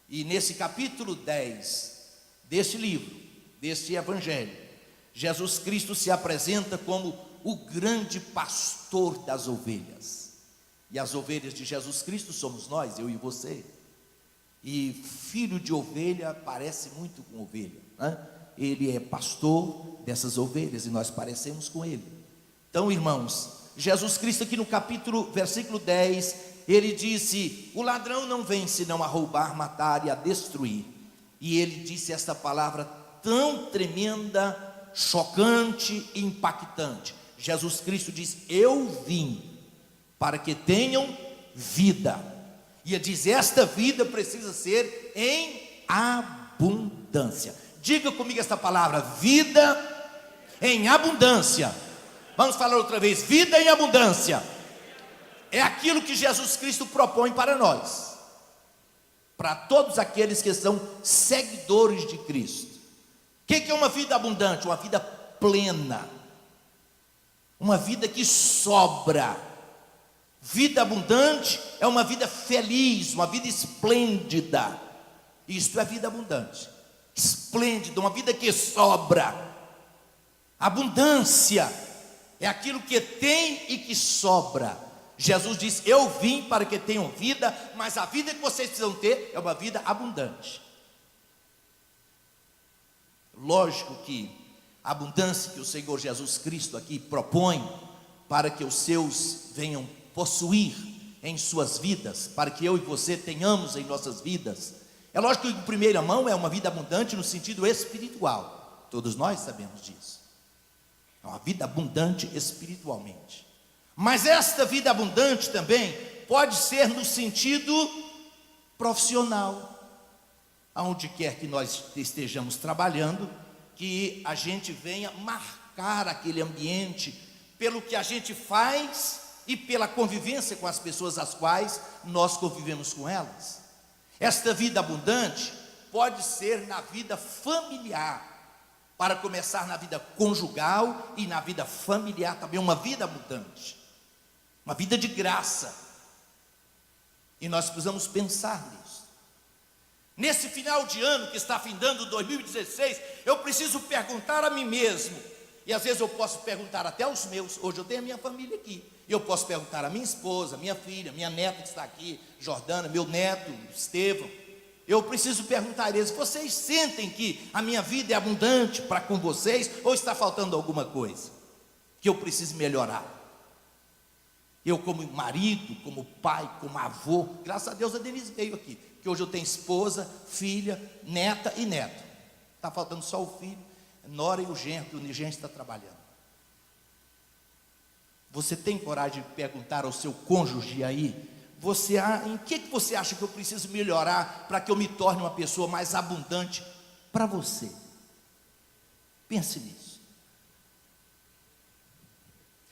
E nesse capítulo 10 deste livro, deste evangelho, Jesus Cristo se apresenta como o grande pastor das ovelhas. E as ovelhas de Jesus Cristo somos nós, eu e você. E filho de ovelha parece muito com ovelha, né? Ele é pastor dessas ovelhas e nós parecemos com ele. Então, irmãos, Jesus Cristo aqui no versículo 10, ele disse: o ladrão não vem senão a roubar, matar e a destruir. E ele disse esta palavra tão tremenda, chocante e impactante. Jesus Cristo diz: eu vim para que tenham vida. E ele diz: esta vida precisa ser em abundância. Diga comigo esta palavra: vida em abundância. Vamos falar outra vez: vida em abundância. É aquilo que Jesus Cristo propõe para nós, para todos aqueles que são seguidores de Cristo. O que é uma vida abundante? Uma vida plena, uma vida que sobra. Vida abundante é uma vida feliz, uma vida esplêndida. Isto é vida abundante, esplêndida, uma vida que sobra. Abundância é aquilo que tem e que sobra. Jesus diz: eu vim para que tenham vida, mas a vida que vocês precisam ter é uma vida abundante. Lógico que a abundância que o Senhor Jesus Cristo aqui propõe para que os seus venham possuir em suas vidas, para que eu e você tenhamos em nossas vidas, é lógico que em primeira mão é uma vida abundante no sentido espiritual. Todos nós sabemos disso. É uma vida abundante espiritualmente. Mas esta vida abundante também pode ser no sentido profissional. Aonde quer que nós estejamos trabalhando, que a gente venha marcar aquele ambiente pelo que a gente faz e pela convivência com as pessoas as quais nós convivemos com elas. Esta vida abundante pode ser na vida familiar, para começar na vida conjugal e na vida familiar também, uma vida abundante, uma vida de graça. E nós precisamos pensar nisso. Nesse final de ano que está findando 2016, eu preciso perguntar a mim mesmo, e às vezes eu posso perguntar até aos meus. Hoje eu tenho a minha família aqui, e eu posso perguntar a minha esposa, minha filha, minha neta que está aqui, Jordana, meu neto, Estevão. Eu preciso perguntar a eles: vocês sentem que a minha vida é abundante para com vocês, ou está faltando alguma coisa que eu preciso melhorar? Eu, como marido, como pai, como avô, graças a Deus a Denise veio aqui, que hoje eu tenho esposa, filha, neta e neto. Está faltando só o filho, a nora e o genro, que o genro está trabalhando. Você tem coragem de perguntar ao seu cônjuge aí: em que você acha que eu preciso melhorar para que eu me torne uma pessoa mais abundante para você? Pense nisso.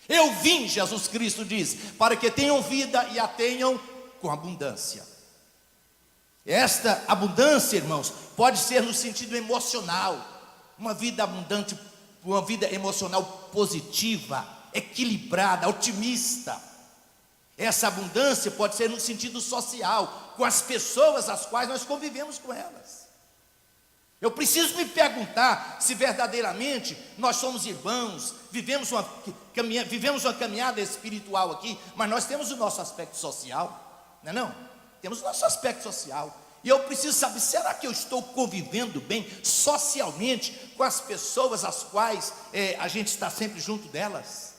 Eu vim, Jesus Cristo diz, para que tenham vida e a tenham com abundância. Esta abundância, irmãos, pode ser no sentido emocional, uma vida abundante, uma vida emocional positiva, equilibrada, otimista. Essa abundância pode ser no sentido social, com as pessoas as quais nós convivemos com elas. Eu preciso me perguntar se verdadeiramente nós somos irmãos, vivemos uma caminhada espiritual aqui, mas nós temos o nosso aspecto social, não é não? Temos o nosso aspecto social. E eu preciso saber: será que eu estou convivendo bem socialmente com as pessoas as quais a gente está sempre junto delas?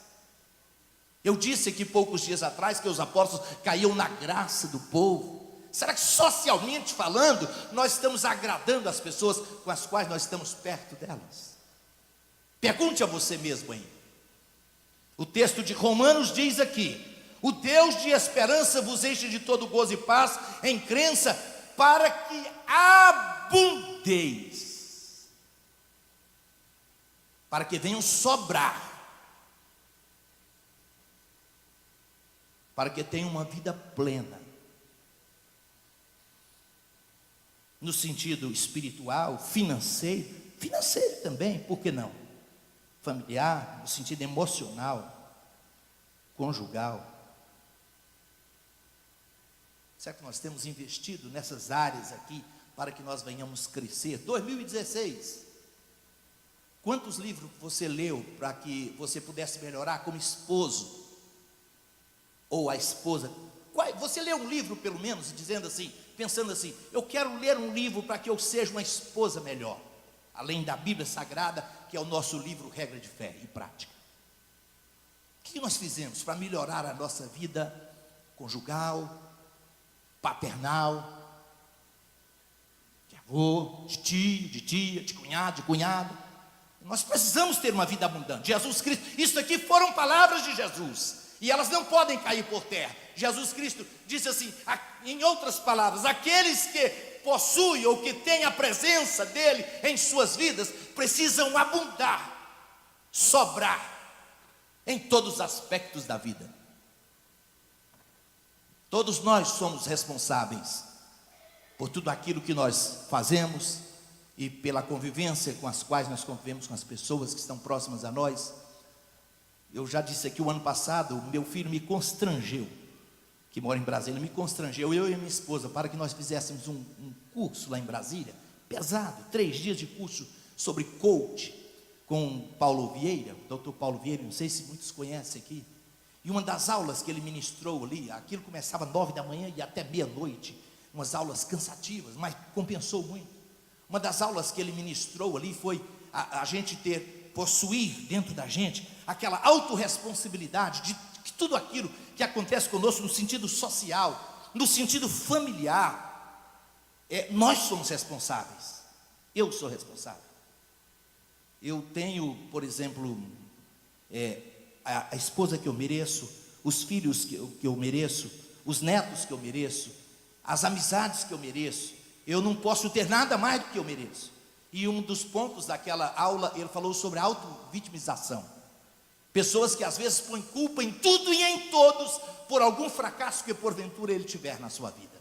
Eu disse aqui poucos dias atrás que os apóstolos caíam na graça do povo. Será que socialmente falando nós estamos agradando as pessoas com as quais nós estamos perto delas? Pergunte a você mesmo aí. O texto de Romanos diz aqui: o Deus de esperança vos enche de todo gozo e paz em crença, para que abundeis, para que venham sobrar, para que tenham uma vida plena. No sentido espiritual, financeiro também, por que não? Familiar, no sentido emocional, conjugal. Será que nós temos investido nessas áreas aqui para que nós venhamos crescer. 2016. Quantos livros você leu para que você pudesse melhorar como esposo? Ou a esposa? Você leu um livro pelo menos, dizendo assim, pensando assim, eu quero ler um livro para que eu seja uma esposa melhor. Além da Bíblia Sagrada, que é o nosso livro Regra de Fé e Prática. O que nós fizemos para melhorar a nossa vida conjugal, paternal, de avô, de tio, de tia, de cunhado, de cunhada? Nós precisamos ter uma vida abundante. Jesus Cristo, isso aqui foram palavras de Jesus, e elas não podem cair por terra. Jesus Cristo disse assim, em outras palavras, aqueles que possuem ou que têm a presença dele em suas vidas, precisam abundar, sobrar, em todos os aspectos da vida. Todos nós somos responsáveis por tudo aquilo que nós fazemos e pela convivência com as quais nós convivemos com as pessoas que estão próximas a nós. Eu já disse aqui, o ano passado, o meu filho me constrangeu, que mora em Brasília, me constrangeu, eu e minha esposa, para que nós fizéssemos um curso lá em Brasília, pesado, 3 dias de curso sobre coach, com Paulo Vieira, o doutor Paulo Vieira, não sei se muitos conhecem aqui. E uma das aulas que ele ministrou ali, aquilo começava às 9 da manhã e até meia-noite, umas aulas cansativas, mas compensou muito. Uma das aulas que ele ministrou ali foi a gente possuir dentro da gente aquela autorresponsabilidade de que tudo aquilo que acontece conosco no sentido social, no sentido familiar, nós somos responsáveis. Eu sou responsável. Eu tenho, por exemplo, a esposa que eu mereço, os filhos que eu mereço, os netos que eu mereço, as amizades que eu mereço. Eu não posso ter nada mais do que eu mereço. E um dos pontos daquela aula, ele falou sobre a auto-vitimização. Pessoas que às vezes põem culpa em tudo e em todos, por algum fracasso que porventura ele tiver na sua vida.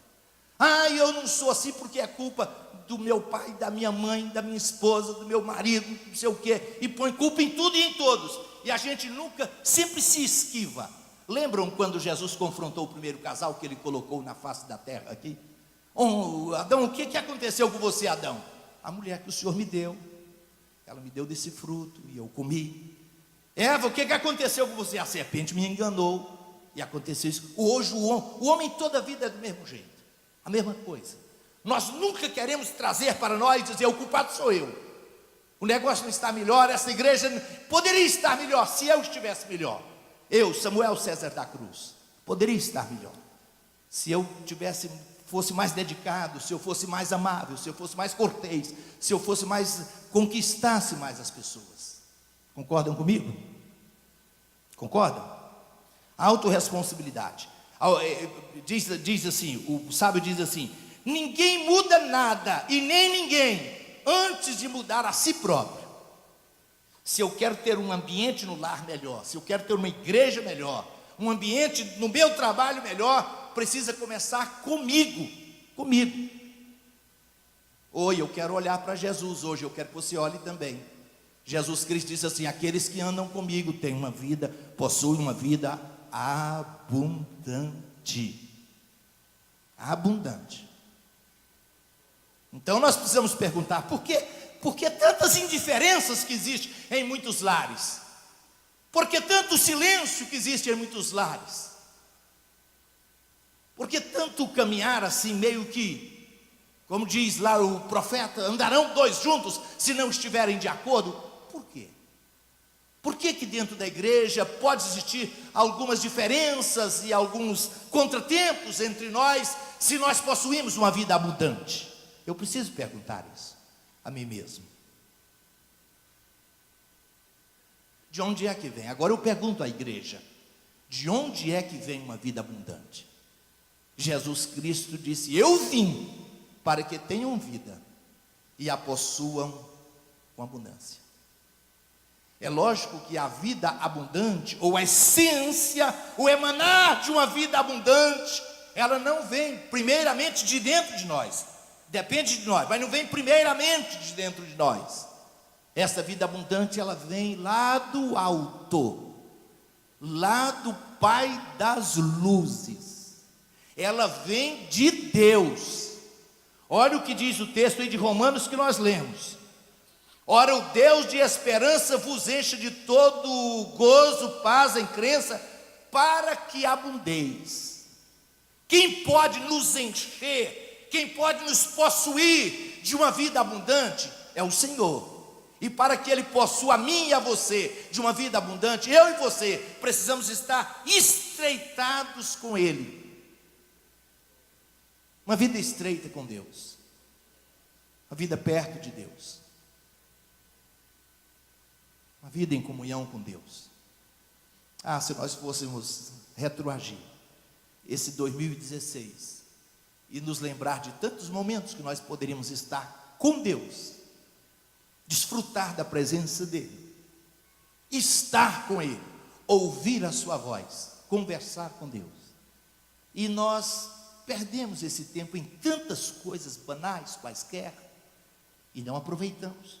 Eu não sou assim porque é culpa do meu pai, da minha mãe, da minha esposa, do meu marido, não sei o quê. E põe culpa em tudo e em todos. E a gente sempre se esquiva. Lembram quando Jesus confrontou o primeiro casal que ele colocou na face da terra aqui? Adão, o que aconteceu com você, Adão? A mulher que o Senhor me deu, ela me deu desse fruto e eu comi. Eva, o que aconteceu com você? A serpente me enganou e aconteceu isso. Hoje o homem toda a vida é do mesmo jeito, a mesma coisa. Nós nunca queremos trazer para nós e dizer, o culpado sou eu. O negócio não está melhor, essa igreja poderia estar melhor se eu estivesse melhor. Eu, Samuel César da Cruz, poderia estar melhor se eu fosse mais dedicado, se eu fosse mais amável, se eu fosse mais cortês, se eu fosse conquistasse mais as pessoas. Concordam comigo? Concordam? Autorresponsabilidade. Diz assim, o sábio diz assim, ninguém muda nada e nem ninguém antes de mudar a si próprio. Se eu quero ter um ambiente no lar melhor, se eu quero ter uma igreja melhor, um ambiente no meu trabalho melhor, precisa começar comigo. Oi, eu quero olhar para Jesus hoje, eu quero que você olhe também. Jesus Cristo disse assim, aqueles que andam comigo possuem uma vida abundante. Abundante. Então nós precisamos perguntar, por que tantas indiferenças que existem em muitos lares? Por que tanto silêncio que existe em muitos lares? Por que tanto caminhar assim, meio que, como diz lá o profeta, andarão 2 juntos se não estiverem de acordo? Por quê? Por que dentro da igreja pode existir algumas diferenças e alguns contratempos entre nós, se nós possuímos uma vida abundante? Eu preciso perguntar isso a mim mesmo. De onde é que vem? Agora eu pergunto à igreja, de onde é que vem uma vida abundante? Jesus Cristo disse, eu vim para que tenham vida e a possuam com abundância. É lógico que a vida abundante, ou a essência, o emanar de uma vida abundante, ela não vem primeiramente de dentro de nós, depende de nós, mas não vem primeiramente de dentro de nós. Essa vida abundante, ela vem lá do alto, lá do Pai das luzes. Ela vem de Deus. Olha o que diz o texto aí de Romanos que nós lemos. Ora, o Deus de esperança vos enche de todo gozo, paz em crença, para que abundeis. Quem pode nos encher, quem pode nos possuir de uma vida abundante é o Senhor. E para que Ele possua a mim e a você de uma vida abundante, eu e você precisamos estar estreitados com Ele. Uma vida estreita com Deus, uma vida perto de Deus, uma vida em comunhão com Deus. Se nós fôssemos retroagir esse 2016 e nos lembrar de tantos momentos que nós poderíamos estar com Deus, desfrutar da presença dEle, estar com Ele, ouvir a sua voz, conversar com Deus. E nós perdemos esse tempo em tantas coisas banais, quaisquer, e não aproveitamos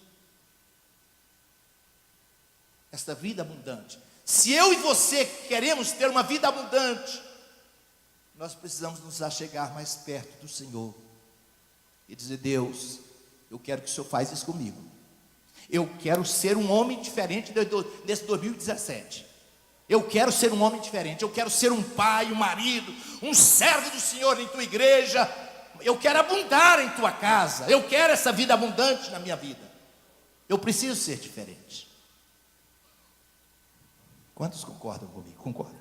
esta vida abundante. Se eu e você queremos ter uma vida abundante, nós precisamos nos achegar mais perto do Senhor e dizer: Deus, eu quero que o Senhor faça isso comigo. Eu quero ser um homem diferente desse 2017. Eu quero ser um homem diferente. Eu quero ser um pai, um marido, um servo do Senhor em tua igreja. Eu quero abundar em tua casa. Eu quero essa vida abundante na minha vida. Eu preciso ser diferente. Quantos concordam comigo? Concordam?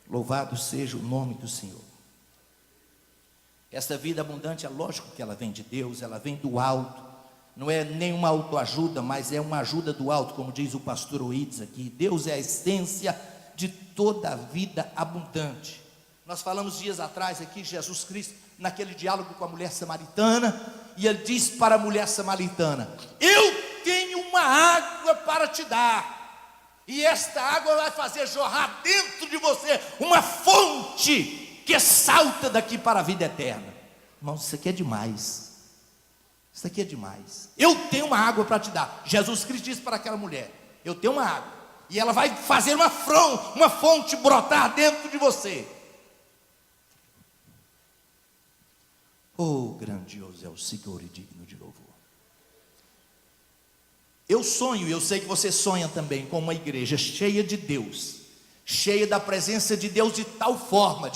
Louvado seja o nome do Senhor. Essa vida abundante, é lógico que ela vem de Deus, ela vem do alto. Não é nenhuma autoajuda, mas é uma ajuda do alto, como diz o pastor Oides aqui. Deus é a essência de toda a vida abundante. Nós falamos dias atrás aqui, Jesus Cristo, naquele diálogo com a mulher samaritana, e Ele diz para a mulher samaritana: eu tenho uma água para te dar, e esta água vai fazer jorrar dentro de você uma fonte que salta daqui para a vida eterna. Irmãos, isso aqui é demais. Isso aqui é demais. Eu tenho uma água para te dar. Jesus Cristo disse para aquela mulher: eu tenho uma água, e ela vai fazer uma fonte brotar dentro de você. Oh, grandioso é o Senhor e digno de louvor. Eu sonho, e eu sei que você sonha também, com uma igreja cheia de Deus, cheia da presença de Deus de tal forma,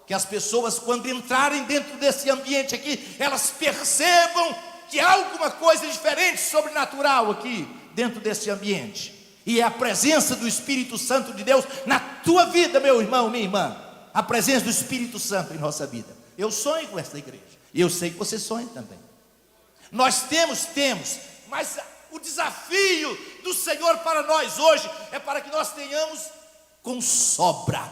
que as pessoas, quando entrarem dentro desse ambiente aqui, elas percebam que há alguma coisa diferente, sobrenatural aqui, dentro desse ambiente. E é a presença do Espírito Santo de Deus na tua vida, meu irmão, minha irmã. A presença do Espírito Santo em nossa vida. Eu sonho com essa igreja, e eu sei que você sonha também. Nós temos, mas o desafio do Senhor para nós hoje é para que nós tenhamos com sobra,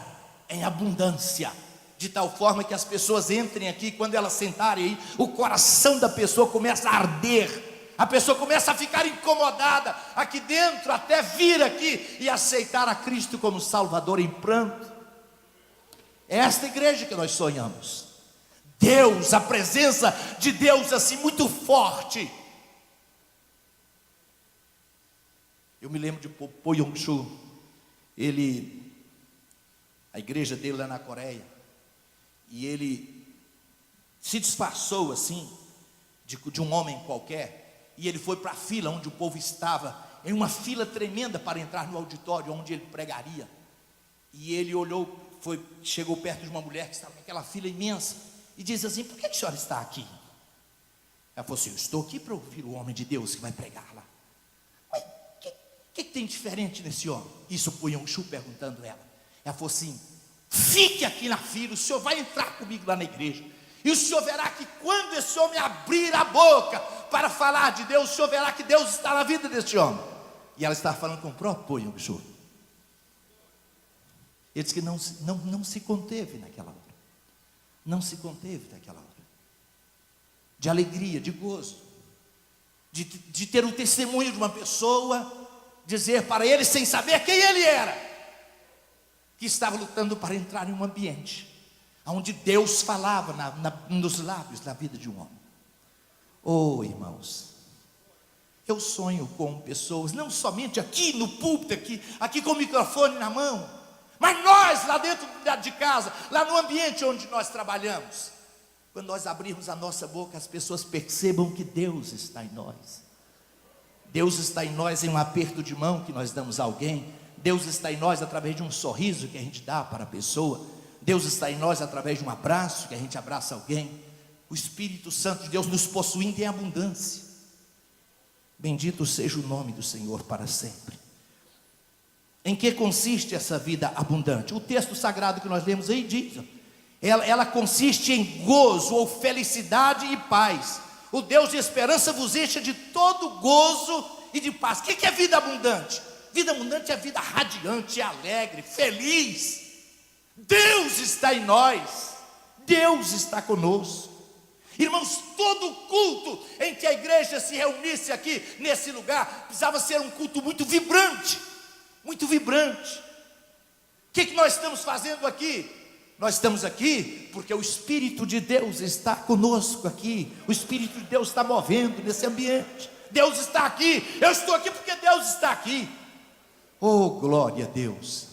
em abundância, de tal forma que as pessoas entrem aqui, quando elas sentarem aí, o coração da pessoa começa a arder, a pessoa começa a ficar incomodada aqui dentro, até vir aqui e aceitar a Cristo como Salvador em pranto. É esta igreja que nós sonhamos. Deus, a presença de Deus assim muito forte. Eu me lembro de Po Yong-Chu, a igreja dele lá na Coreia, e ele se disfarçou assim, de um homem qualquer, e ele foi para a fila onde o povo estava, em uma fila tremenda para entrar no auditório onde ele pregaria, e ele chegou perto de uma mulher que estava naquela fila imensa, e disse assim: por que a senhora está aqui? Ela falou assim: eu estou aqui para ouvir o homem de Deus que vai pregar lá. Mas o que tem diferente nesse homem? Isso foi Yong-Chu perguntando ela. Ela falou assim: fique aqui na fila, o senhor vai entrar comigo lá na igreja, e o senhor verá que quando esse homem abrir a boca para falar de Deus, o senhor verá que Deus está na vida deste homem. E ela estava falando com o próprio Yong-Chu. Ele disse que não se conteve naquela hora. Não se conteve naquela hora. De alegria, de gozo, de ter o testemunho de uma pessoa, dizer para ele, sem saber quem ele era, que estava lutando para entrar em um ambiente onde Deus falava nos lábios, na vida de um homem. Oh, irmãos, eu sonho com pessoas, não somente aqui no púlpito, aqui com o microfone na mão, mas nós lá dentro de casa, lá no ambiente onde nós trabalhamos, Quando nós abrirmos a nossa boca, as pessoas percebam que Deus está em nós. Deus está em nós em um aperto de mão que nós damos a alguém. Deus está em nós através de um sorriso que a gente dá para a pessoa. Deus está em nós através de um abraço que a gente abraça alguém. O Espírito Santo de Deus nos possuindo em abundância. Bendito seja o nome do Senhor para sempre. Em que consiste essa vida abundante? O texto sagrado que nós lemos aí diz: ela consiste em gozo ou felicidade e paz. O Deus de esperança vos encha de todo gozo e de paz. O que é vida abundante? Vida abundante é vida radiante, alegre, feliz. Deus está em nós, Deus está conosco. Irmãos, todo culto em que a igreja se reunisse aqui nesse lugar precisava ser um culto muito vibrante, muito vibrante. O que nós estamos fazendo aqui? Nós estamos aqui porque o Espírito de Deus está conosco aqui. O Espírito de Deus está movendo nesse ambiente. Deus está aqui. Eu estou aqui porque Deus está aqui. Oh, glória a Deus.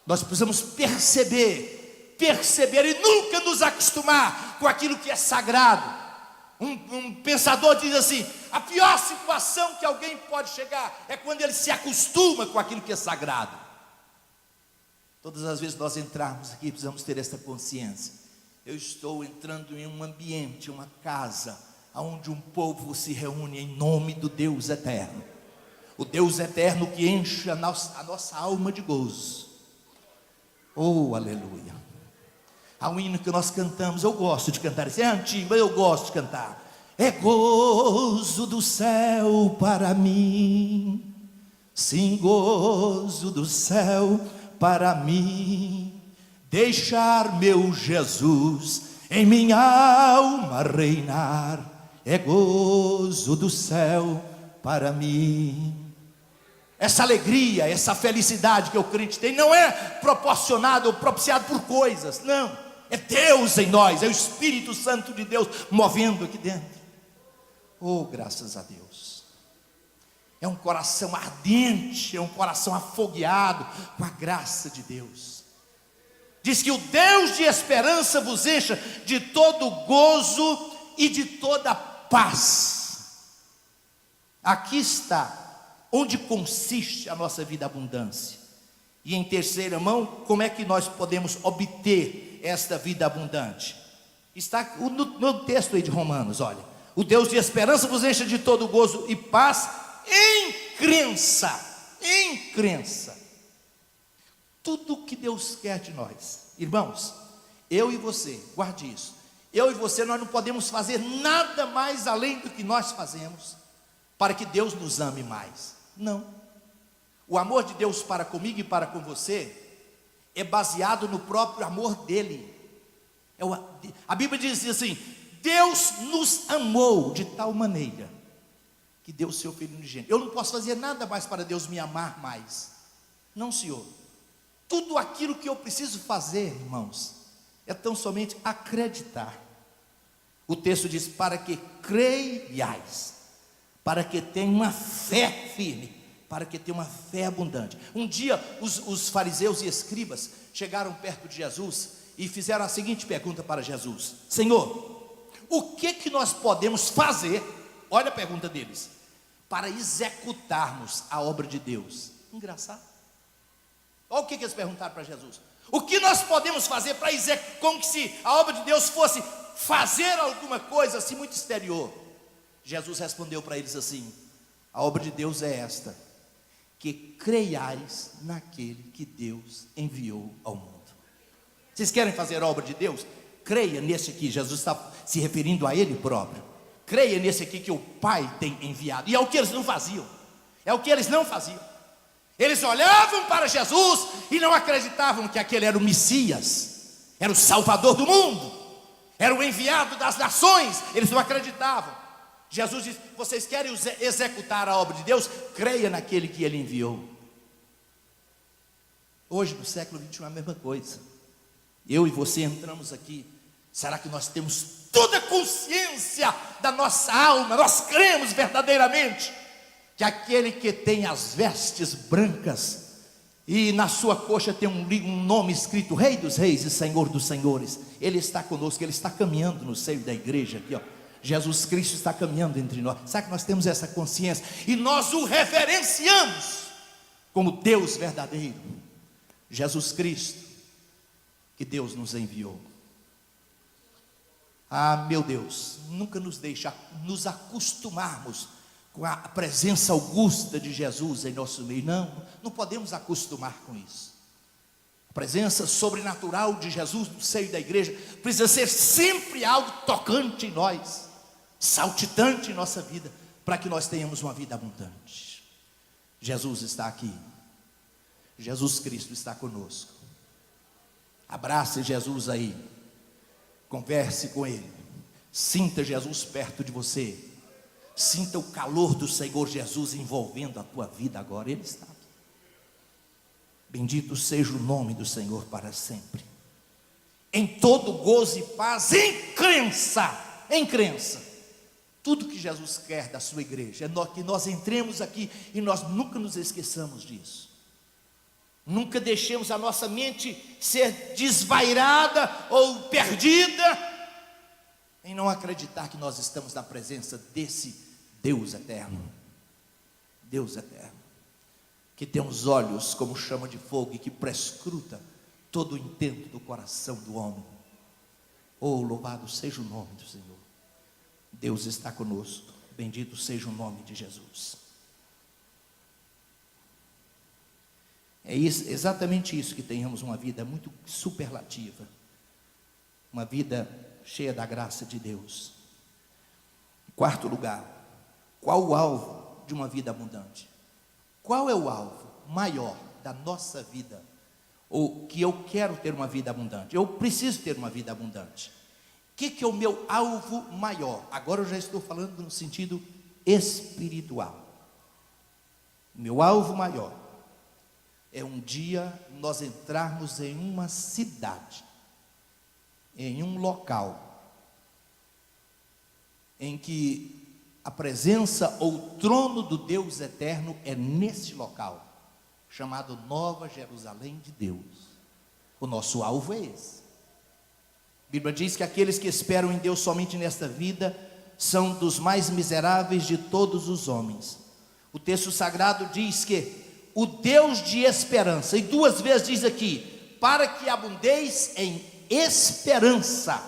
Nós precisamos perceber e nunca nos acostumar com aquilo que é sagrado. Um pensador diz assim: a pior situação que alguém pode chegar é quando ele se acostuma com aquilo que é sagrado. Todas as vezes que nós entrarmos aqui, precisamos ter essa consciência. Eu estou entrando em um ambiente, uma casa, onde um povo se reúne em nome do Deus eterno. O Deus eterno que enche a nossa alma de gozo. Oh, aleluia. Há um hino que nós cantamos, eu gosto de cantar, esse é antigo, mas eu gosto de cantar. É gozo do céu para mim, sim, gozo do céu para mim, deixar meu Jesus em minha alma reinar. É gozo do céu para mim. Essa alegria, essa felicidade que o crente tem não é proporcionada ou propiciada por coisas, não. É Deus em nós, é o Espírito Santo de Deus movendo aqui dentro. Oh, graças a Deus. É um coração ardente, é um coração afogueado com a graça de Deus. Diz que o Deus de esperança vos encha de todo gozo e de toda paz. Aqui está onde consiste a nossa vida abundância. E em terceira mão, como é que nós podemos obter esta vida abundante? Está no texto aí de Romanos, olha. O Deus de esperança vos encha de todo gozo e paz em crença. Em crença. Tudo que Deus quer de nós, irmãos, eu e você, guarde isso. Eu e você, nós não podemos fazer nada mais além do que nós fazemos para que Deus nos ame mais. Não. O amor de Deus para comigo e para com você é baseado no próprio amor dele. A Bíblia diz assim: Deus nos amou de tal maneira que deu o seu Filho unigênito. Eu não posso fazer nada mais para Deus me amar mais. Não, Senhor. Tudo aquilo que eu preciso fazer, irmãos, é tão somente acreditar. O texto diz: para que creiais, para que tenha uma fé firme, para que tenha uma fé abundante. Um dia os fariseus e escribas chegaram perto de Jesus e fizeram a seguinte pergunta para Jesus: Senhor, o que nós podemos fazer, olha a pergunta deles, para executarmos a obra de Deus? Engraçado. Olha o que eles perguntaram para Jesus: o que nós podemos fazer para executar, como se a obra de Deus fosse fazer alguma coisa assim muito exterior? Jesus respondeu para eles assim: a obra de Deus é esta, que creiais naquele que Deus enviou ao mundo. Vocês querem fazer a obra de Deus? Creia nesse aqui. Jesus está se referindo a ele próprio. Creia nesse aqui que o Pai tem enviado. E é o que eles não faziam. É o que eles não faziam. Eles olhavam para Jesus e não acreditavam que aquele era o Messias, era o Salvador do mundo, era o enviado das nações. Eles não acreditavam. Jesus disse: vocês querem executar a obra de Deus? Creia naquele que ele enviou. Hoje, no século XXI, é a mesma coisa. Eu e você entramos aqui. Será que nós temos toda a consciência da nossa alma? Nós cremos verdadeiramente que aquele que tem as vestes brancas e na sua coxa tem um nome escrito Rei dos Reis e Senhor dos Senhores. Ele está conosco, Ele está caminhando no seio da igreja aqui, ó. Jesus Cristo está caminhando entre nós. Sabe que nós temos essa consciência e nós o reverenciamos como Deus verdadeiro, Jesus Cristo, que Deus nos enviou. Ah, meu Deus, nunca nos deixa nos acostumarmos com a presença augusta de Jesus em nosso meio. Não podemos acostumar com isso. A presença sobrenatural de Jesus no seio da igreja precisa ser sempre algo tocante em nós, saltitante em nossa vida, para que nós tenhamos uma vida abundante. Jesus está aqui, Jesus Cristo está conosco. Abrace Jesus aí, converse com Ele, sinta Jesus perto de você, sinta o calor do Senhor Jesus envolvendo a tua vida agora. Ele está aqui. Bendito seja o nome do Senhor para sempre. Em todo gozo e paz, em crença. Tudo que Jesus quer da sua igreja é que nós entremos aqui e nós nunca nos esqueçamos disso. Nunca deixemos a nossa mente ser desvairada ou perdida em não acreditar que nós estamos na presença desse Deus eterno. Deus eterno, que tem os olhos como chama de fogo e que prescruta todo o intento do coração do homem. Oh, louvado seja o nome do Senhor. Deus está conosco, bendito seja o nome de Jesus. É exatamente isso, que tenhamos uma vida muito superlativa, uma vida cheia da graça de Deus. Em quarto lugar, qual o alvo de uma vida abundante? Qual é o alvo maior da nossa vida? Ou que eu quero ter uma vida abundante, eu preciso ter uma vida abundante. O que é o meu alvo maior? Agora eu já estou falando no sentido espiritual. Meu alvo maior é um dia nós entrarmos em uma cidade, em um local, em que a presença ou o trono do Deus eterno é nesse local, chamado Nova Jerusalém de Deus. O nosso alvo é esse. A Bíblia diz que aqueles que esperam em Deus somente nesta vida são dos mais miseráveis de todos os homens. O texto sagrado diz que o Deus de esperança, e duas vezes diz aqui, para que abundeis em esperança.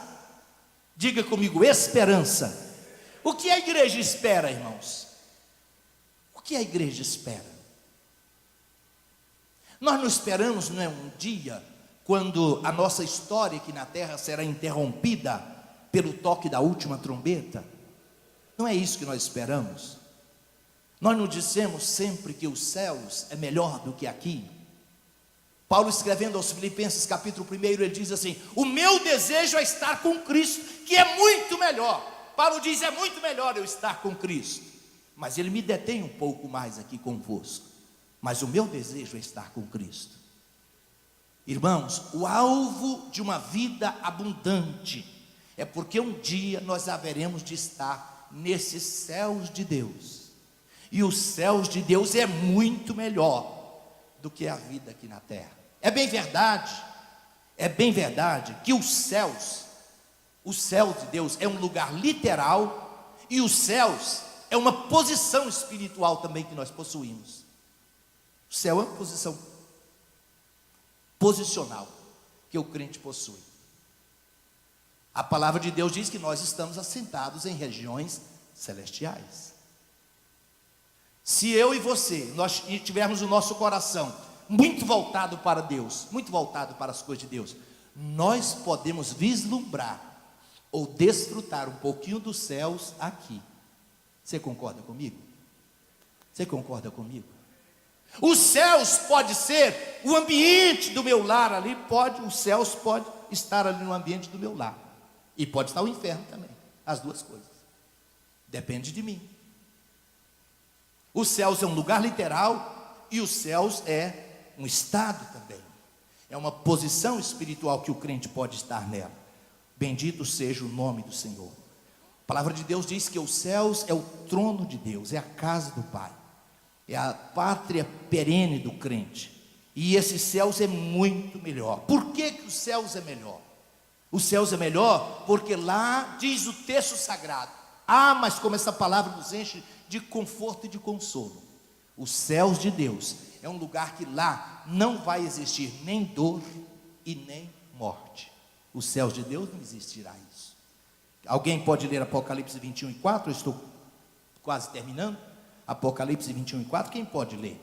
Diga comigo, esperança. O que a igreja espera, irmãos? O que a igreja espera? Nós não esperamos, não é, um dia quando a nossa história aqui na terra será interrompida pelo toque da última trombeta. Não é isso que nós esperamos. Nós não dissemos sempre que os céus é melhor do que aqui. Paulo, escrevendo aos Filipenses capítulo 1, ele diz assim: o meu desejo é estar com Cristo, que é muito melhor. Paulo diz, é muito melhor eu estar com Cristo, mas ele me detém um pouco mais aqui convosco, mas o meu desejo é estar com Cristo. Irmãos, o alvo de uma vida abundante é porque um dia nós haveremos de estar nesses céus de Deus, e os céus de Deus é muito melhor do que a vida aqui na terra. É bem verdade que os céus de Deus é um lugar literal, e os céus é uma posição espiritual também que nós possuímos. O céu é uma posição posicional que o crente possui. A palavra de Deus diz que nós estamos assentados em regiões celestiais. Se eu e você, nós tivermos o nosso coração muito voltado para Deus, muito voltado para as coisas de Deus, nós podemos vislumbrar ou desfrutar um pouquinho dos céus aqui. Você concorda comigo? Você concorda comigo? Os céus pode ser o ambiente do meu lar ali, os céus pode estar ali no ambiente do meu lar, e pode estar o inferno também, as duas coisas, depende de mim. Os céus é um lugar literal, e os céus é um estado também, é uma posição espiritual que o crente pode estar nela. Bendito seja o nome do Senhor. A palavra de Deus diz que os céus é o trono de Deus, é a casa do Pai, é a pátria perene do crente. E esses céus é muito melhor. Por que que os céus é melhor? Os céus é melhor porque lá diz o texto sagrado. Ah, mas como essa palavra nos enche de conforto e de consolo. Os céus de Deus é um lugar que lá não vai existir nem dor e nem morte. Os céus de Deus não existirá isso. Alguém pode ler Apocalipse 21:4? Eu estou quase terminando. Apocalipse 21:4, quem pode ler?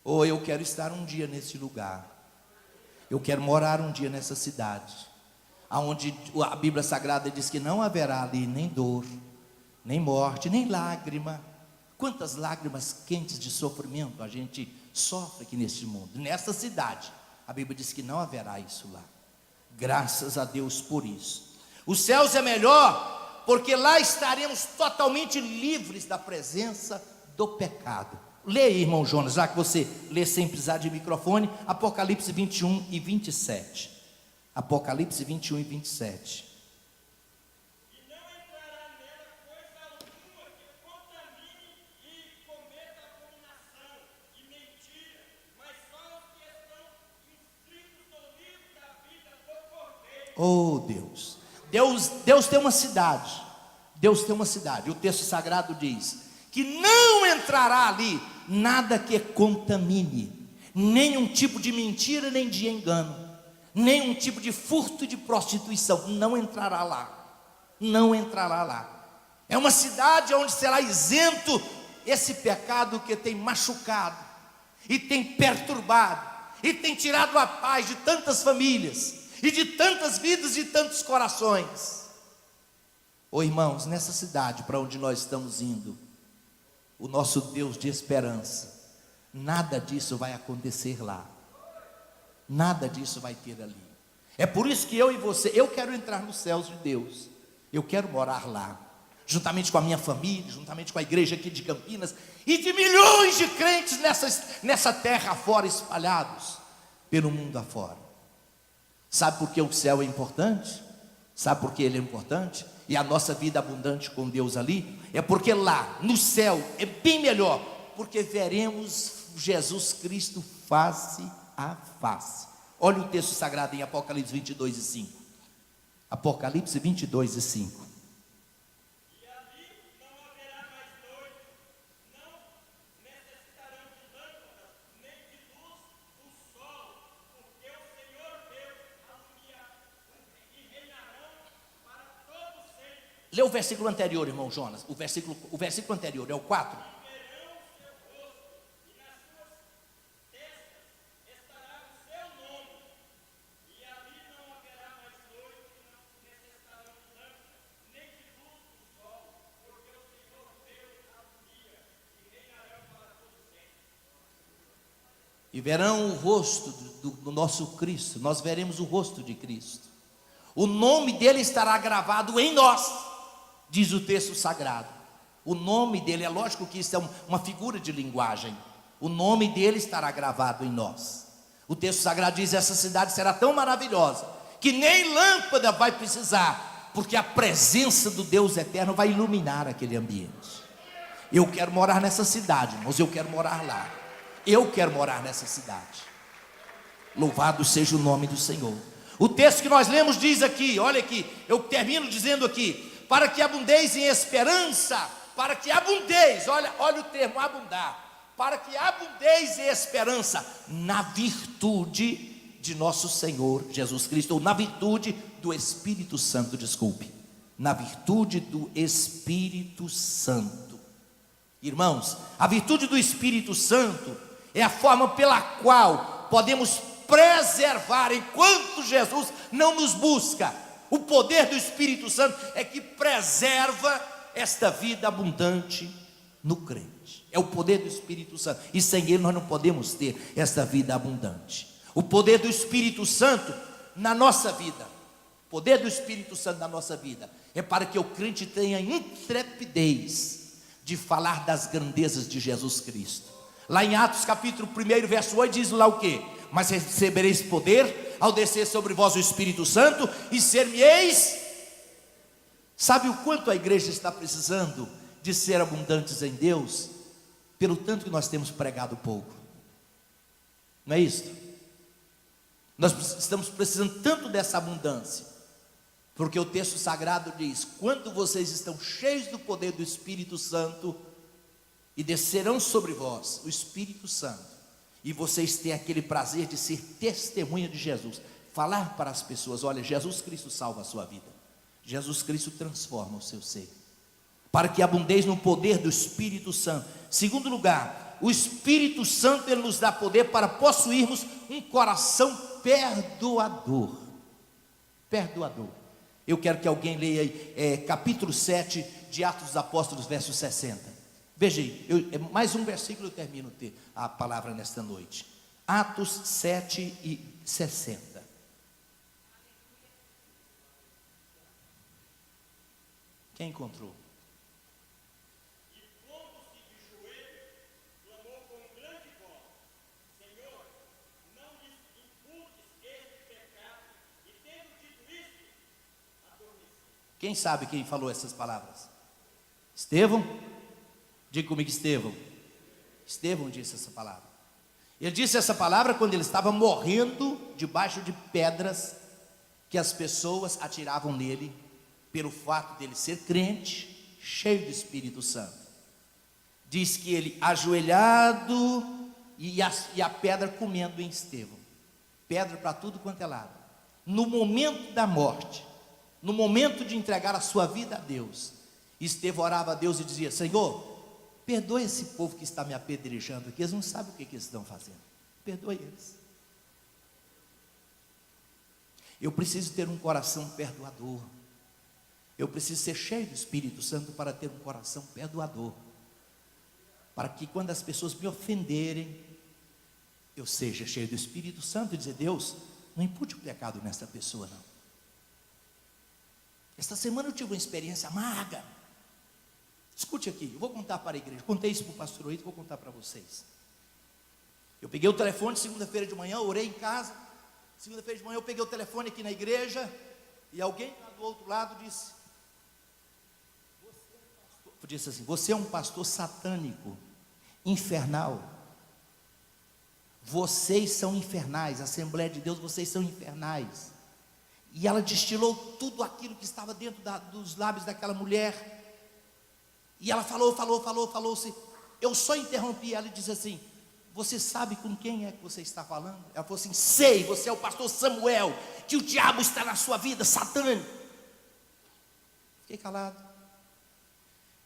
Ou eu quero estar um dia nesse lugar. Eu quero morar um dia nessa cidade, aonde a Bíblia Sagrada diz que não haverá ali nem dor, nem morte, nem lágrima. Quantas lágrimas quentes de sofrimento a gente sofre aqui neste mundo. Nessa cidade, a Bíblia diz que não haverá isso lá. Graças a Deus por isso. Os céus é melhor, porque lá estaremos totalmente livres da presença do pecado. Leia, irmão Jonas, já que você lê sem precisar de microfone, Apocalipse 21:27. Apocalipse 21:27. E não entrará nela coisa alguma que contamine e cometa abominação e mentira, mas só os que estão inscritos no livro da vida do Cordeiro. Oh Deus tem uma cidade. Deus tem uma cidade. O texto sagrado diz que não entrará ali nada que contamine, nenhum tipo de mentira, nem de engano, nenhum tipo de furto e de prostituição. Não entrará lá. Não entrará lá. É uma cidade onde será isento esse pecado que tem machucado e tem perturbado e tem tirado a paz de tantas famílias e de tantas vidas e de tantos corações. Oh, irmãos, nessa cidade para onde nós estamos indo, o nosso Deus de esperança, nada disso vai acontecer lá. Nada disso vai ter ali. É por isso que eu e você, eu quero entrar nos céus de Deus. Eu quero morar lá, juntamente com a minha família, juntamente com a igreja aqui de Campinas e de milhões de crentes nessa terra afora, espalhados pelo mundo afora. Sabe por que o céu é importante? Sabe por que ele é importante? E a nossa vida abundante com Deus ali, é porque lá no céu é bem melhor, porque veremos Jesus Cristo face a face. Olha o texto sagrado em Apocalipse 22:5. Apocalipse 22:5. E ali não haverá mais noite, não necessitarão de lâmpadas, nem de luz do sol, porque o Senhor Deus alumiará e reinarão para todo sempre. Lê o versículo anterior, irmão Jonas. O versículo anterior é o 4. Verão o seu rosto, e nas suas testas estará o seu nome. E ali não haverá mais noite, não necessitarão de lâmpadas, nem de luz do sol, porque o Senhor Deus alumbra e reinarão para todo sempre. E verão o rosto do nosso Cristo. Nós veremos o rosto de Cristo. O nome dele estará gravado em nós, diz o texto sagrado. O nome dele, é lógico que isso é uma figura de linguagem. O nome dele estará gravado em nós. O texto sagrado diz: essa cidade será tão maravilhosa que nem lâmpada vai precisar, porque a presença do Deus eterno vai iluminar aquele ambiente. Eu quero morar nessa cidade, irmãos. Eu quero morar lá. Eu quero morar nessa cidade. Louvado seja o nome do Senhor. O texto que nós lemos diz aqui, olha aqui, eu termino dizendo aqui: para que abundeis em esperança, para que abundeis, olha o termo, abundar, para que abundeis em esperança, na virtude de nosso Senhor Jesus Cristo, ou na virtude do Espírito Santo, desculpe, na virtude do Espírito Santo. Irmãos, a virtude do Espírito Santo é a forma pela qual podemos preservar, enquanto Jesus não nos busca. O poder do Espírito Santo é que preserva esta vida abundante no crente. É o poder do Espírito Santo, e sem ele nós não podemos ter esta vida abundante. O poder do Espírito Santo na nossa vida, o poder do Espírito Santo na nossa vida é para que o crente tenha intrepidez de falar das grandezas de Jesus Cristo, Lá em Atos capítulo 1, verso 8, diz lá o quê? Mas recebereis poder ao descer sobre vós o Espírito Santo, e ser-me-eis. Sabe o quanto a igreja está precisando de ser abundantes em Deus? Pelo tanto que nós temos pregado pouco. Não é isso? Nós estamos precisando tanto dessa abundância, porque o texto sagrado diz: quando vocês estão cheios do poder do Espírito Santo, e descerão sobre vós o Espírito Santo, e vocês têm aquele prazer de ser testemunha de Jesus, falar para as pessoas: olha, Jesus Cristo salva a sua vida, Jesus Cristo transforma o seu ser, para que abundeis no poder do Espírito Santo. Segundo lugar, o Espírito Santo, ele nos dá poder para possuirmos um coração perdoador. Perdoador. Eu quero que alguém leia aí, capítulo 7 de Atos dos Apóstolos, verso 60. Veja aí, mais um versículo eu termino a palavra nesta noite. Atos 7 e 60. Quem encontrou? E pondo-se de joelhos, clamou com grande voz: Senhor, não lhes imputes este pecado. E tendo dito isto, adormeceu. Quem sabe quem falou essas palavras? Estevão? Diga comigo, Estevão. Estevão disse essa palavra. Ele disse essa palavra quando ele estava morrendo debaixo de pedras que as pessoas atiravam nele, pelo fato dele ser crente, cheio do Espírito Santo. Diz que ele ajoelhado e a pedra comendo em Estevão. Pedra para tudo quanto é lado. No momento da morte, no momento de entregar a sua vida a Deus, Estevão orava a Deus e dizia: Senhor, perdoe esse povo que está me apedrejando aqui, eles não sabem o que eles estão fazendo, perdoe eles. Eu preciso ter um coração perdoador, eu preciso ser cheio do Espírito Santo para ter um coração perdoador, para que quando as pessoas me ofenderem, eu seja cheio do Espírito Santo e dizer: Deus, não impute o pecado nessa pessoa não. Esta semana eu tive uma experiência amarga. Escute aqui, eu vou contar para a igreja. Contei isso para o pastor Oito, vou contar para vocês. Eu peguei o telefone segunda-feira de manhã, orei em casa. Segunda-feira de manhã eu peguei o telefone aqui na igreja, e alguém lá do outro lado disse: você é um pastor satânico, infernal. Vocês são infernais, Assembleia de Deus, vocês são infernais. E ela destilou tudo aquilo que estava dentro dos lábios daquela mulher. E ela falou. Eu só interrompi ela e disse assim: você sabe com quem é que você está falando? Ela falou assim: sei, você é o pastor Samuel, que o diabo está na sua vida, satânico. Fiquei calado.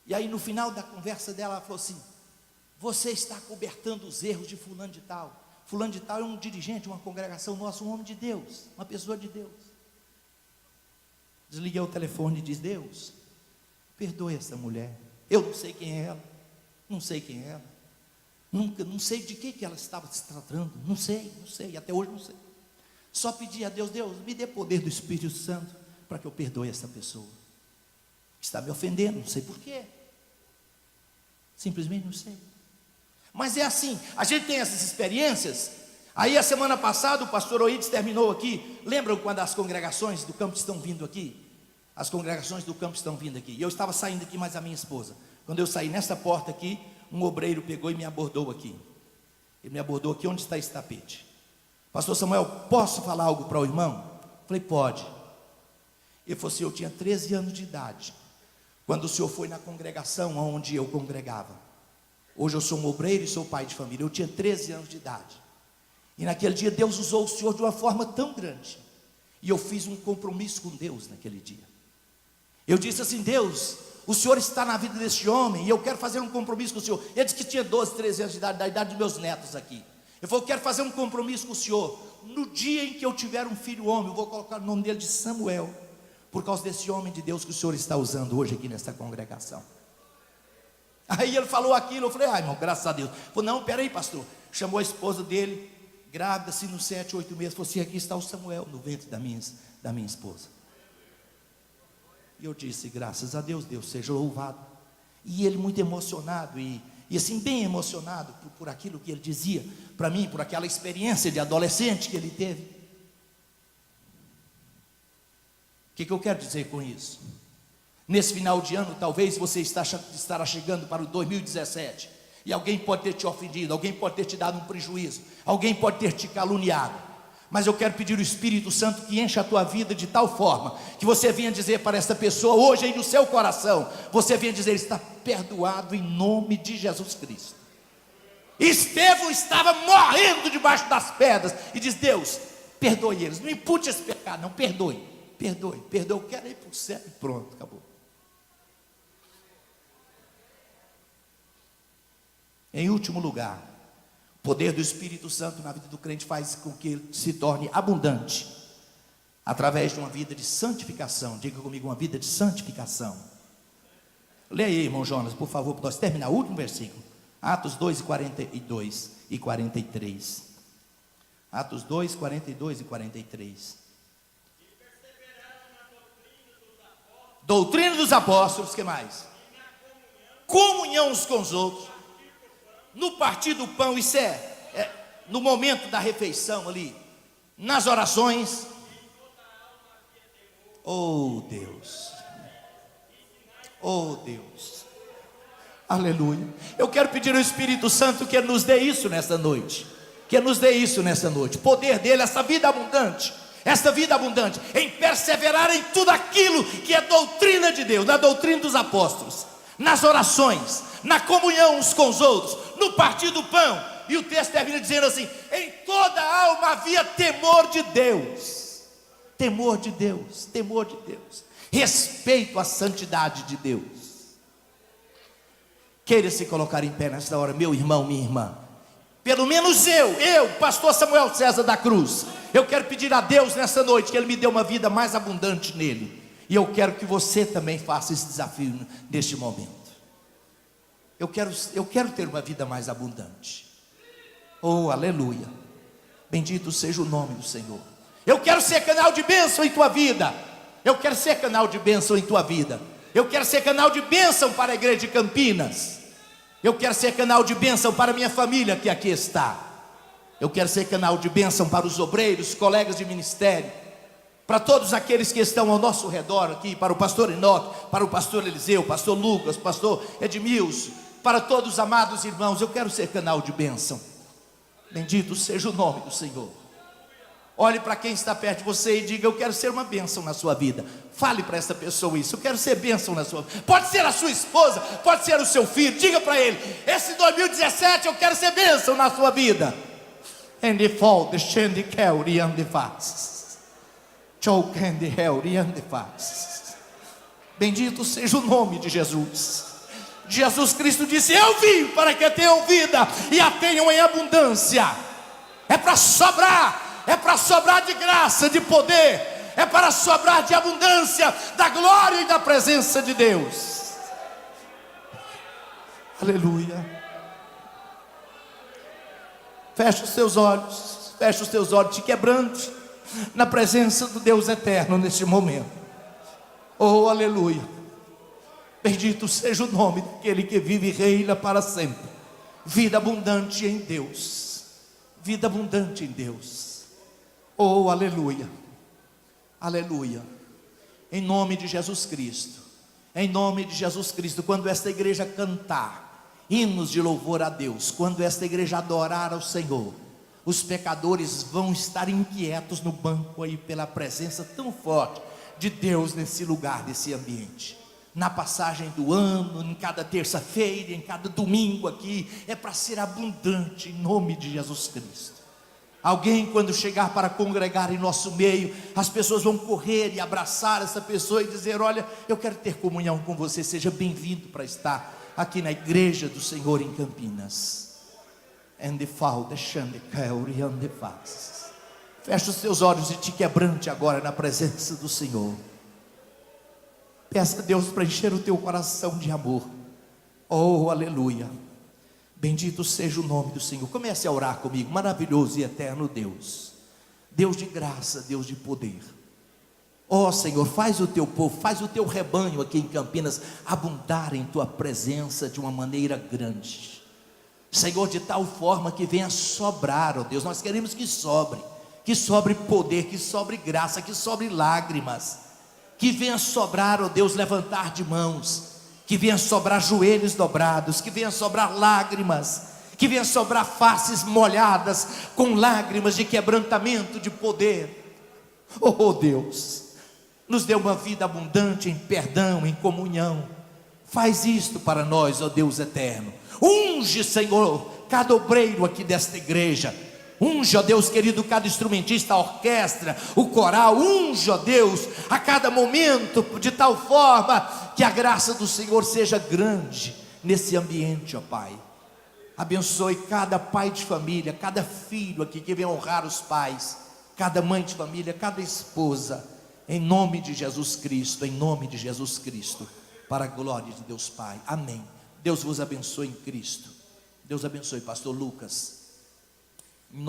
E aí no final da conversa dela, ela falou assim: você está cobertando os erros de fulano de tal. Fulano de tal é um dirigente, uma congregação nossa, um homem de Deus, uma pessoa de Deus. Desliguei o telefone e disse: Deus, perdoe essa mulher. Eu não sei quem é ela, não sei quem é ela, não sei de que ela estava se tratando, não sei, até hoje não sei. Só pedi a Deus: Deus, me dê poder do Espírito Santo para que eu perdoe essa pessoa. Está me ofendendo, não sei porquê, simplesmente não sei. Mas é assim, a gente tem essas experiências. Aí a semana passada o pastor Oides terminou aqui. Lembram quando as congregações do campo estão vindo aqui? As congregações do campo estão vindo aqui. E eu estava saindo aqui, mais a minha esposa. Quando eu saí nessa porta aqui, um obreiro pegou e me abordou aqui. Ele me abordou aqui: onde está esse tapete? Pastor Samuel, posso falar algo para o irmão? Falei: pode. Ele falou assim: eu tinha 13 anos de idade quando o senhor foi na congregação onde eu congregava. Hoje eu sou um obreiro e sou pai de família. Eu tinha 13 anos de idade. E naquele dia Deus usou o senhor de uma forma tão grande. E eu fiz um compromisso com Deus naquele dia. Eu disse assim: Deus, o senhor está na vida deste homem, e eu quero fazer um compromisso com o senhor. Ele disse que tinha 12, 13 anos de idade, da idade dos meus netos aqui. Eu falei: eu quero fazer um compromisso com o senhor. No dia em que eu tiver um filho homem, eu vou colocar o nome dele de Samuel, por causa desse homem de Deus que o senhor está usando hoje aqui nessa congregação. Aí ele falou aquilo, eu falei: irmão, graças a Deus. Ele falou: não, peraí, pastor. Chamou a esposa dele, grávida assim, nos 7, 8 meses. Falou assim: aqui está o Samuel no ventre da minha esposa. E eu disse: graças a Deus, Deus seja louvado. E ele muito emocionado, e e assim bem emocionado por aquilo que ele dizia para mim, por aquela experiência de adolescente que ele teve. O que eu quero dizer com isso? Nesse final de ano, talvez você estará chegando para o 2017, e alguém pode ter te ofendido, alguém pode ter te dado um prejuízo, alguém pode ter te caluniado, mas eu quero pedir ao Espírito Santo que encha a tua vida de tal forma, que você venha dizer para essa pessoa, hoje aí no seu coração, você venha dizer, está perdoado em nome de Jesus Cristo. Estevão estava morrendo debaixo das pedras, e diz, Deus, perdoe eles, não impute esse pecado, não, perdoe, eu quero ir para o céu, e pronto, acabou. Em último lugar, o poder do Espírito Santo na vida do crente faz com que ele se torne abundante, através de uma vida de santificação. Diga comigo, uma vida de santificação. Leia aí, irmão Jonas, por favor, para nós terminar o último versículo. Atos 2, 42 e 43. Atos 2, 42 e 43. Doutrina dos apóstolos, que mais? Comunhão uns com os outros. No partir do pão, isso no momento da refeição ali, nas orações. Oh Deus, aleluia. Eu quero pedir ao Espírito Santo que Ele nos dê isso nessa noite, poder dele, essa vida abundante, em perseverar em tudo aquilo que é doutrina de Deus, na doutrina dos apóstolos, nas orações, na comunhão uns com os outros, no partir do pão. E o texto termina dizendo assim: em toda a alma havia temor de Deus, respeito à santidade de Deus. Queira se colocar em pé nesta hora, meu irmão, minha irmã. Pelo menos eu, pastor Samuel César da Cruz, eu quero pedir a Deus nessa noite que Ele me dê uma vida mais abundante nele. E eu quero que você também faça esse desafio neste momento. Eu quero ter uma vida mais abundante. Oh, aleluia. Bendito seja o nome do Senhor. Eu quero ser canal de bênção em tua vida. Eu quero ser canal de bênção para a igreja de Campinas. Eu quero ser canal de bênção para a minha família que aqui está. Eu quero ser canal de bênção para os obreiros, colegas de ministério, para todos aqueles que estão ao nosso redor aqui, para o pastor Enoque, para o pastor Eliseu, pastor Lucas, pastor Edmilson, para todos os amados irmãos. Eu quero ser canal de bênção. Bendito seja o nome do Senhor. Olhe para quem está perto de você e diga: eu quero ser uma bênção na sua vida. Fale para essa pessoa isso: eu quero ser bênção na sua vida. Pode ser a sua esposa, pode ser o seu filho. Diga para ele: esse 2017 eu quero ser bênção na sua vida. And the fall, the shende keuri and the fast. Choke and the hell and the fast. Bendito seja o nome de Jesus. Jesus Cristo disse: eu vim para que tenham vida e a tenham em abundância. É para sobrar, é para sobrar de graça, de poder, é para sobrar de abundância, da glória e da presença de Deus. Aleluia. Feche os teus olhos, te quebrante na presença do Deus eterno neste momento. Oh, aleluia. Bendito seja o nome daquele que vive e reina para sempre. Vida abundante em Deus. Vida abundante em Deus. Oh, aleluia. Aleluia. Em nome de Jesus Cristo. Em nome de Jesus Cristo. Quando esta igreja cantar hinos de louvor a Deus, quando esta igreja adorar ao Senhor, os pecadores vão estar inquietos no banco aí, pela presença tão forte de Deus nesse lugar, nesse ambiente. Na passagem do ano, em cada terça-feira, em cada domingo aqui, é para ser abundante em nome de Jesus Cristo. Alguém, quando chegar para congregar em nosso meio, as pessoas vão correr e abraçar essa pessoa e dizer: olha, eu quero ter comunhão com você, seja bem-vindo para estar aqui na igreja do Senhor em Campinas. Feche os teus olhos e te quebrante agora na presença do Senhor. Peça a Deus para encher o teu coração de amor. Oh, aleluia. Bendito seja o nome do Senhor. Comece a orar comigo. Maravilhoso e eterno Deus, Deus de graça, Deus de poder. Oh Senhor, faz o teu povo, faz o teu rebanho aqui em Campinas abundar em tua presença de uma maneira grande. Senhor, de tal forma que venha sobrar, ó Deus. Nós queremos que sobre poder, que sobre graça, que sobre lágrimas, que venha sobrar, ó Deus, levantar de mãos, que venha sobrar joelhos dobrados, que venha sobrar lágrimas, que venha sobrar faces molhadas com lágrimas de quebrantamento de poder. Oh Deus, nos dê uma vida abundante em perdão, em comunhão. Faz isto para nós, ó Deus eterno. Unge, Senhor, cada obreiro aqui desta igreja. Unge, ó Deus querido, cada instrumentista, a orquestra, o coral. Unge, ó Deus, a cada momento, de tal forma que a graça do Senhor seja grande nesse ambiente, ó Pai. Abençoe cada pai de família, cada filho aqui que vem honrar os pais, cada mãe de família, cada esposa, em nome de Jesus Cristo, em nome de Jesus Cristo, para a glória de Deus Pai. Amém. Deus vos abençoe em Cristo. Deus abençoe, pastor Lucas.